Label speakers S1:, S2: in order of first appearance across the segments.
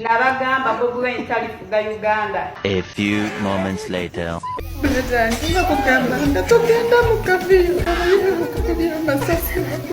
S1: Nabagamba Bobi Wine talifuga Uganda.
S2: A few moments later.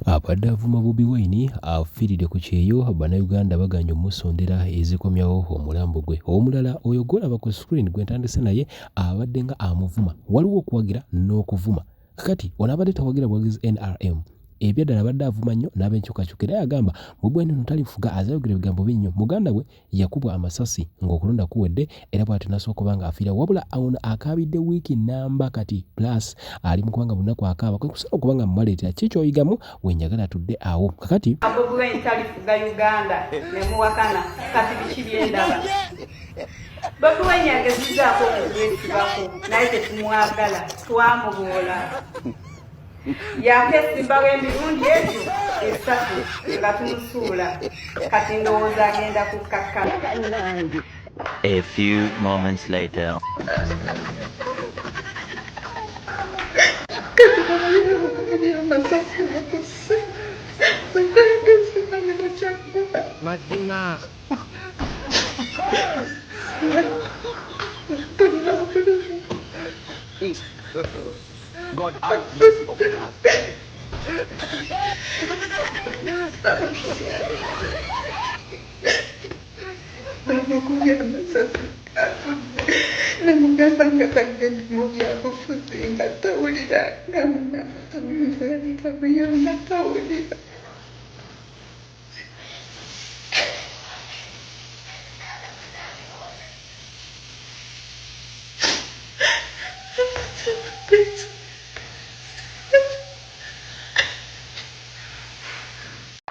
S3: Abadde avuma Bobi Wine afiiridde ku kyeyo bannayuganda baganya omusondera ezikomyawo omulambo gwe. Omulala oyo gwolaba ku screen gwe ntandise naye abadde nga amuvuma. Waliwo okuwagira n'okuvuma. Kakati ono abadde tawagira bwagizi NRM. Ebyaddala abadde avuma nnyo n'ab'enkyukakyuka era agamba Bobi Wine talifuga azayogera ebigambo binnyo. Muganda we yakubwa amasasi ng'okulonda kuwedde era bw'ati n'asooka kubanga afiira wabula ono akaabidde wiiki namba kati plus ali mu kubanga bunaku akaaba kwe kusaba okubanga mumaleetera kikyoyigamu wenjagala atudde awo. Kakati
S1: Bobi Wine talifuga Uganda ne muwakana kati biki byendaba. Bobi Wine yagezizaako okugwesibako naye tetumwagala twamuboola. Yakesimbawo emirundi egyo esatu nga tumusuula kati ndowooza agenda kukkakana.
S2: A few moments later.
S4: Madina. God have mercy upon us.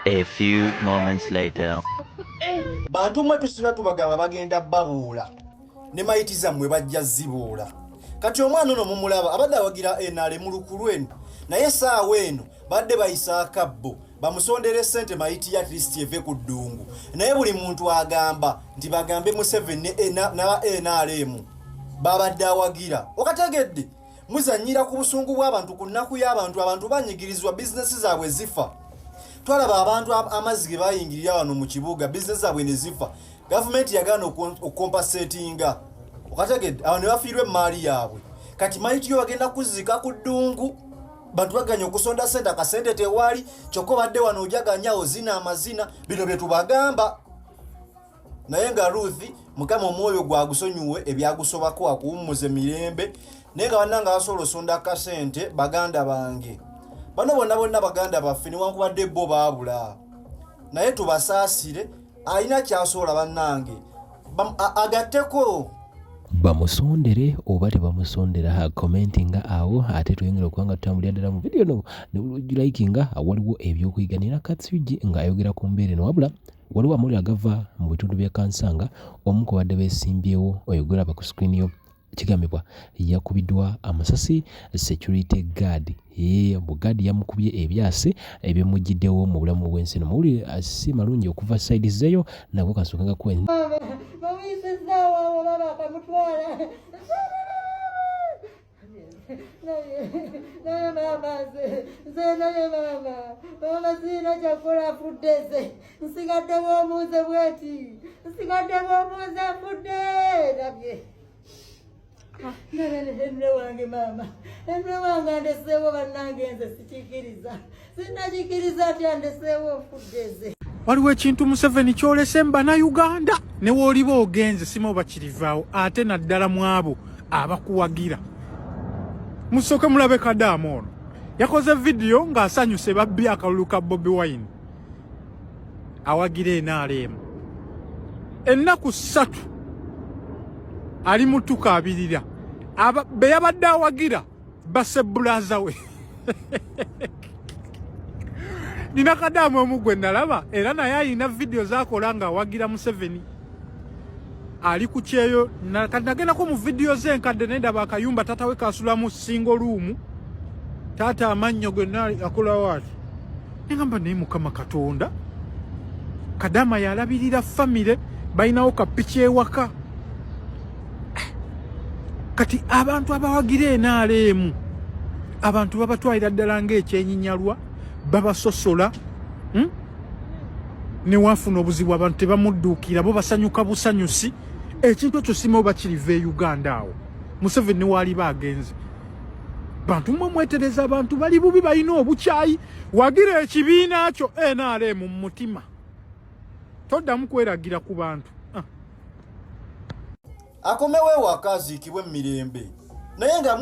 S2: A few moments later.
S5: Bantu mwe tusula tubagamba bagenda babuula ne mayiti zammwe bajja zibuula. Kati omwana ono mumulaba abadde awagira NRM mu lukulwenu naye saawa eno badde bayisa akabbo bamusondere ssente mayiti ya Kristi eve ku ddungu naye buli muntu agamba nti bagambe Museveni n'aba NRM babadde awagira. Okategedde muzanyira ku busungu bw'abantu ku nnaku y'abantu abantu banyigirizwa bizinesi zaabwe zifa. Twalaba abantu amazzi ge bayingirira wano mu kibuga bizinesi zaabwe ne zifa. Gavumenti yagaana okompasetinga. Okategedde awo ne bafiirwa emaali yaabwe. Kati mayiti yo bagenda kuzika ku ddungu bantu baganya okusonda ssente akasente tewali kyokka badde wano ojaganya ozina amazina bino bye tubagamba. Naye nga Ruth Mukama omwoyo gwagusonyiwe ebyagusobako akuwummuze mirembe naye nga bannanga basobola osonda akasente baganda bange. Bano bonna baganda baffe newankubadde bo baabula naye tubasaasire alina kyasobola bannange agatteko
S3: bamusondere oba tebamusondera commentinga awo ate tuyingira okubanga tutambulira ddala mu video no ne likinga waliwo ebyokuyiganira Katsugi nga ayogera ku mbeera eno wabula waliwo amuli agava mu bitundu bya Kansanga omu ku badde beesimbyewo oyogera ku screen yo kigambibwa yakubiddwa amasasi security guard bugadi yamukubye ebyase ebyemujjiddewo mu bulamu bw'ensi no mawulire si malungi okuva side zeyo nako kasooka gakwenzi
S6: Emre wange ndeseewo bannange nze sikikiriza sinakikiriza ati ndeseewo nfuddeze.
S4: Waliwo ekintu Museveni kyolese Bannayuganda ne w'oliba ogenze sima bakirivaawo ate naddala mu abo abakuwagira. Musooke mulabe Kadamu ono yakoze video ng'asanyuse babbi akalulu ka Bobi Wine awagira NRM ennaku 3 ali mutukaabirira be yabadde awagira basebulaza we. Nina Kadamu omugwe nalaba era naye ayina video z'akola nga awagira Museveni ali ku kyeyo nagendako mu video ze enkadde naye ndaba akayumba taata we kasulamu single room taata amannyo gonna akola waati nengamba naye Mukama Katonda Kadamu yalabirira famire balinawo kapiki ewaka. Kati abantu abawagira NRM abantu babatwalira ddala ng'ekyenyinyalwa babasosola ne wafuna obuzibu abantu tebamudduukira bo basanyuka busanyusi ekintu ekyo sima oba kiriva e Uganda awo Museveni waali bagenze bantu mmwe mwetereza abantu bali bubi balina obukyayi wagira ekibiina kyo NRM mu mutima toddamu kweragira ku bantu
S5: akomewo ewakaziikibwe mu mirembe naye nga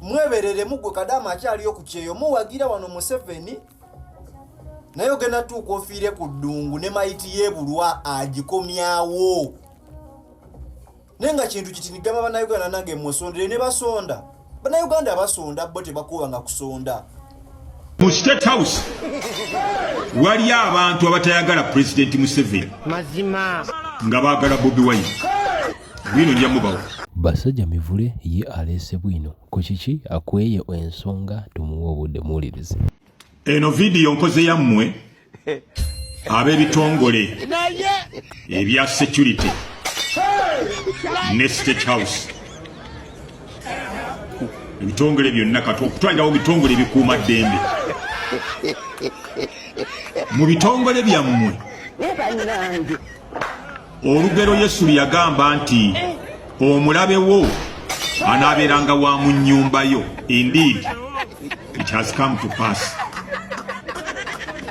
S5: mwebereremu gwe Kadaama akyaliyo ku kyeyo muwagira wano Museveni naye ogenda tuuka ofiire ku ddungu ne mayiti yeebulwa agikomyawo naye nga kintu kiti nigamba bannayuganda nange mwesondere ne basonda bannayuganda basonda bo tebakuubanga kusonda.
S7: Mu State House waliyo abantu abatayagala President Museveni
S8: mazima
S7: nga baagala Bobi Wine bwino njamubawo
S3: basajja mivule ye alese bwino ku kiki akweye ensonga tumuwa obudde muwulirize.
S7: Eno video nkoze yammwe ab'ebitongole ebya security ne State House ebitongole byonna katwalirawo bitongole bikuuma ddembe mu bitongole byammwe olugero Yesu yagamba nti omulabe wo anaabeeranga wa mu nnyumba yo. Indeed it has come to pass.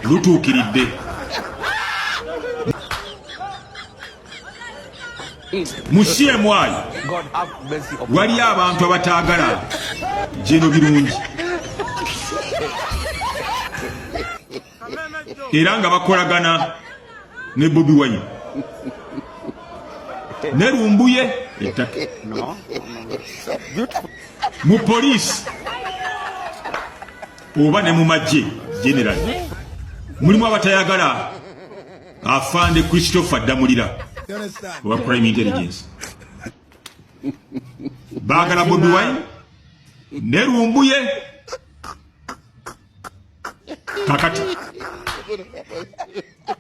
S7: Lutuukiridde. Mu CMY waliyo abantu abataagala geno birungi era nga bakolagana ne Bobi Wine ne Lumbuye ettaka mu poliisi oba ne mu magye general mulimu abatayagala afande Christopher Damulira wa Prime Intelligence baagala Bobi Wine ne Lumbuye. Kakati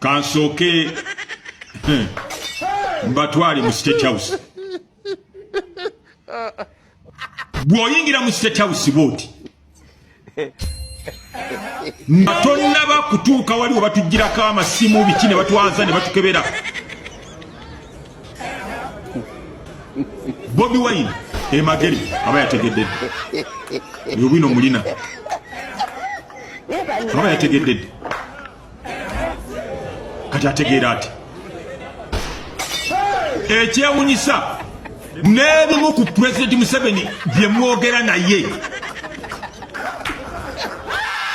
S7: kansooke mbatwali mu State House. Bw'oyingira mu State House bw'oti nga tonnaba kutuuka waliwo batugirako amasimu biki ne batwaza ne batukebera. Bobi Wine emageri aba yategedde yobino mulina aba yategedde kati ategeera ati ekyewunyisa n'ebimu ku President Museveni bye mwogera naye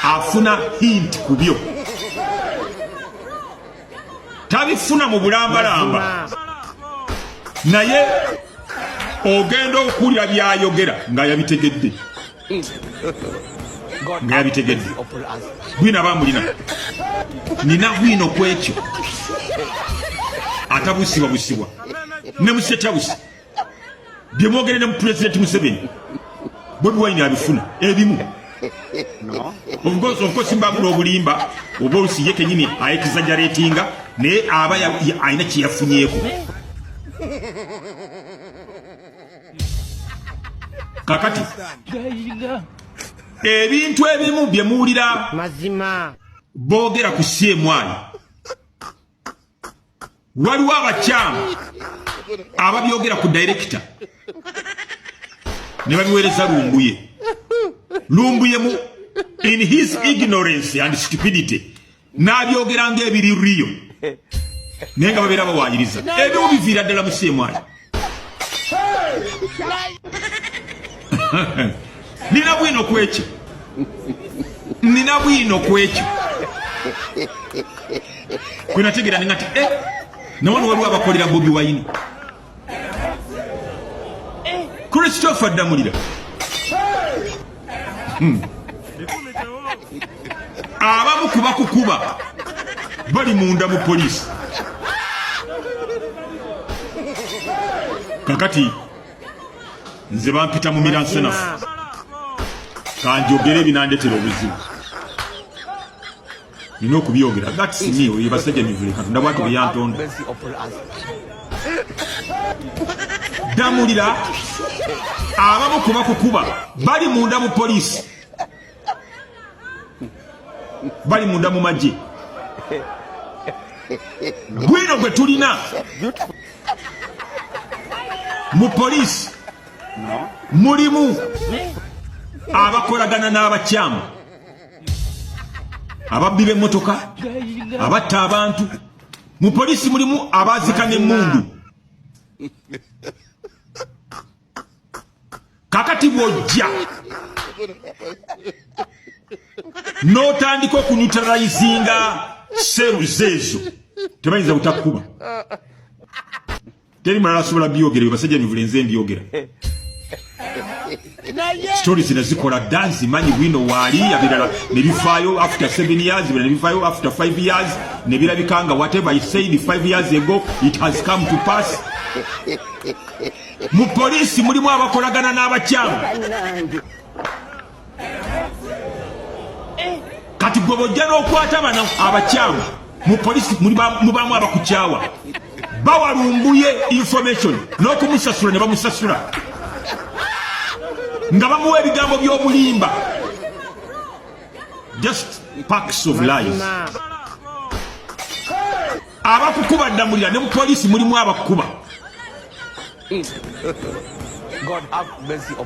S7: afuna hint ku byo tabifuna mu bulambalamba naye ogenda okuwulira byayogera nga yabitegedde bwina bamulina nina bwino kwekyo atabusibwa ne mu State House bye mwogere ne mu President Museveni Bobi Wine abifuna ebimu of simbabula obulimba oba olusiye kenyini ayekizajaletinga naye aba ayina kyeyafunyeeko. Kakati ebintu ebimu bye muwulira
S8: mazima
S7: boogera ku CMY waliwo abakyamu ababyogera ku director ne babiweereza Lumbuye mu in his ignorance and stupidity n'abyogera ng'ebiri riyo naye nga babeera bawaayiriza ebimu biviira ddala mu CMY. Nina bwino kwekyo kwenategeera ningati nawano waliwo abakolera Bobi Wine Christopher Damulira abamu kubakukuba bali munda mu poliisi. Kakati nze bampita mu miransenafu kanjogere binandetera obuzibu nina okubyogera gatisi oyo basajja mivule katonda bwati bweyantonda. Damulira abamu kubakukuba bali munda mu poliisi bali munda mu magye gwino gwe tulina mu poliisi mulimu abakolagana n'abakyamu ababbi b'emmotoka abatta abantu mu poliisi mulimu abazika n'emmundu kakati bw'ojja n'otandika okunyutralizinga seruzi ezo tebayinza butakuba teri mulala asobola byogera basajja nivule nze mbyogera stories nazikola dda nzimanyi bwino waali abirala ne bifaayo after 7 years ebirala ne bifaayo after 5 years ne birabika nga whatever I said 5 years ago it has come to pass. Mu poliisi mulimu abakolagana n'abakyamu kati gwe bojja n'okwata bano abakyamu mu poliisi mubamu abakukyawa bawalumbuye information n'okumusasula ne bamusasula nga bamuwa ebigambo by'obulimba just packs of lies. Abakukuba ddamulira ne mu poliisi mulimu abakukuba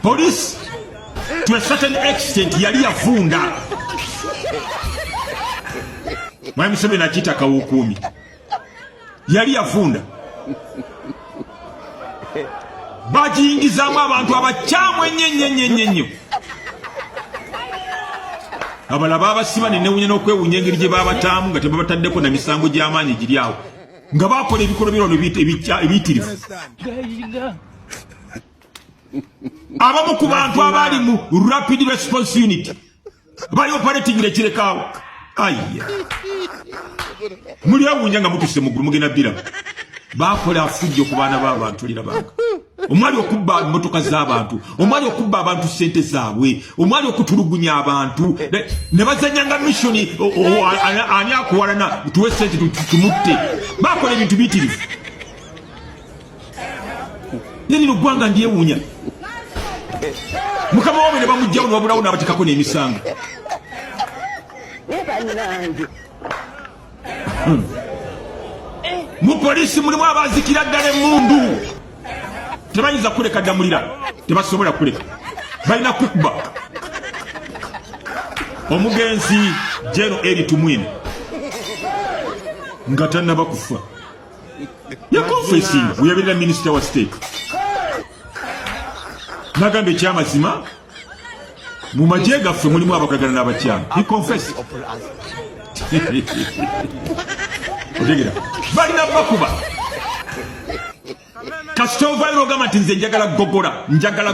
S7: police to a certain extent yali yavunda Mwami Museveni nakita kawukumi yali yavunda bajingizamu abantu abakyamu ennyo abalaba abasiba nenewunya n'okwewunya engeri gye babataamu nga tebabataddeko na misango gy'amaanyi giri awo nga bakola ebikolo birono ebiyitirivu. Abamu ku bantu abali mu rapid response unit bali operating lekirekawo ayya muli awunya nga mutuse mugulu mugenda bbira bakola afujjo ku baana b'abantu lirabanga omwali okubba emmotoka z'abantu omwali okubba abantu ssente zaabwe omwali okutulugunya abantu ne bazanyanga missoni ani akuwalana tuwe ssente tumutte bakola ebintu biyitirivu nenino gwanga ndyewuunya mukama waabwe ne bamugjawo ne babulawo n'abatekako n'emisango mu poliisi mulimu abazikira ddala emmundu tebayinza kuleka ddamulira tebasobola kuleka balina kukuba omugenzi Jeno Eri Tumwine nga tannaba kufa yakonfesinga bweyabirira minisita wa state nagamba ekyamazima mu magye gaffe mulimu abakolagana n'abakyamu he confessed otegera balina bakuba kasita ovayo ogamba nti nze njagala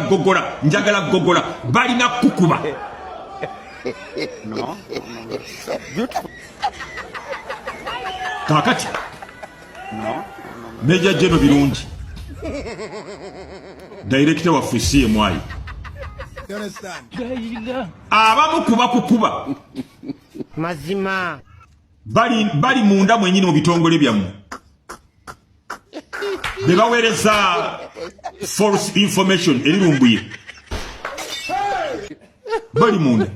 S7: gogola balina kukuba kakati Meja Jeno Birungi director wa CMI abamu kuba
S8: mazima
S7: bali munda mwenyini mu bitongole byammwe bebaweereza false information erirumbuye bali munda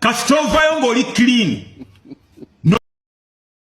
S7: kasita ovayo ng'oli clean